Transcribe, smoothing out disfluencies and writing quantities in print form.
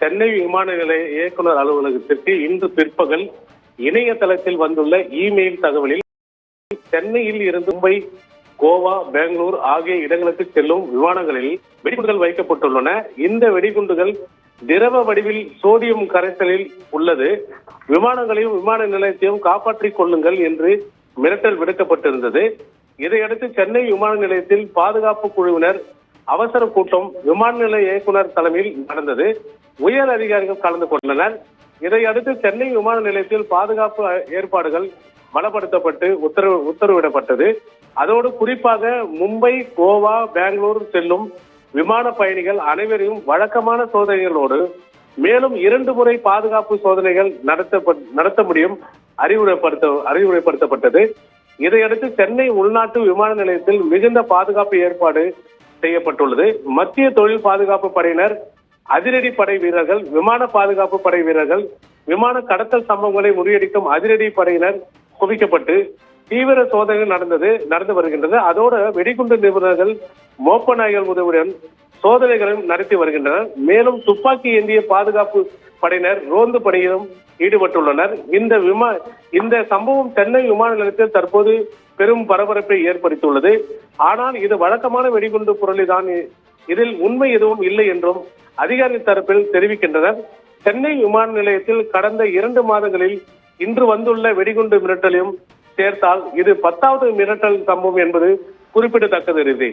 சென்னை விமான நிலைய இயக்குநர் அலுவலகத்திற்கு இன்று பிற்பகல் இணையதளத்தில் வந்துள்ள இமெயில் தகவலில் சென்னையில் இருந்து மும்பை, கோவா, பெங்களூர் ஆகிய இடங்களுக்கு செல்லும் விமானங்களில் வெடிகுண்டுகள் வைக்கப்பட்டுள்ளன. இந்த வெடிகுண்டுகள் திரவ வடிவில் சோடியம் கரைசலில் உள்ளது. விமானங்களையும் விமான நிலையத்தையும் காப்பாற்றிக் கொள்ளுங்கள் என்று மிரட்டல் விடுக்கப்பட்டிருந்தது. இதையடுத்து சென்னை விமான நிலையத்தில் பாதுகாப்பு குழுவினர் அவசர கூட்டம் விமான நிலைய இயக்குநர் தலைமையில் நடந்தது. உயர் அதிகாரிகள் கலந்து கொண்டனர். இதையடுத்து சென்னை விமான நிலையத்தில் பாதுகாப்பு ஏற்பாடுகள் பலப்படுத்தப்பட்டு உத்தரவிடப்பட்டது. அதோடு குறிப்பாக மும்பை, கோவா, பெங்களூர் செல்லும் விமான பயணிகள் அனைவரையும் வழக்கமான சோதனைகளோடு மேலும் 2 முறை பாதுகாப்பு சோதனைகள் நடத்த முடியும் அறிவுரைப்படுத்தப்பட்டது. இதையடுத்து சென்னை உள்நாட்டு விமான நிலையத்தில் மிகுந்த பாதுகாப்பு ஏற்பாடு செய்யப்பட்டுள்ளது. மத்திய தொழில் பாதுகாப்பு படையினர், அதிரடி படை வீரர்கள், விமான பாதுகாப்பு படை வீரர்கள், விமான கடத்தல் சம்பவங்களை முறியடிக்கும் அதிரடி படையினர் குவிக்கப்பட்டு தீவிர சோதனைகள் நடந்து வருகின்றது. அதோடு வெடிகுண்டு நிபுணர்கள் மோப்ப நாய்கள் உதவியுடன் சோதனைகளும் நடத்தி வருகின்றனர். மேலும் துப்பாக்கி ஏந்திய பாதுகாப்பு படையினர் ரோந்து பணியிலும் ஈடுபட்டுள்ளனர். இந்த சம்பவம் சென்னை விமான நிலையத்தில் தற்போது பெரும் பரபரப்பை ஏற்படுத்தியுள்ளது. ஆனால் இது வழக்கமான வெடிகுண்டு புரளிதான், இதில் உண்மை எதுவும் இல்லை என்றும் அதிகாரிகள் தரப்பில் தெரிவிக்கின்றனர். சென்னை விமான நிலையத்தில் கடந்த 2 மாதங்களில் இன்று வந்துள்ள வெடிகுண்டு மிரட்டலையும் சேர்த்தால் இது 10வது மிரட்டல் சம்பவம் என்பது குறிப்பிடத்தக்கது.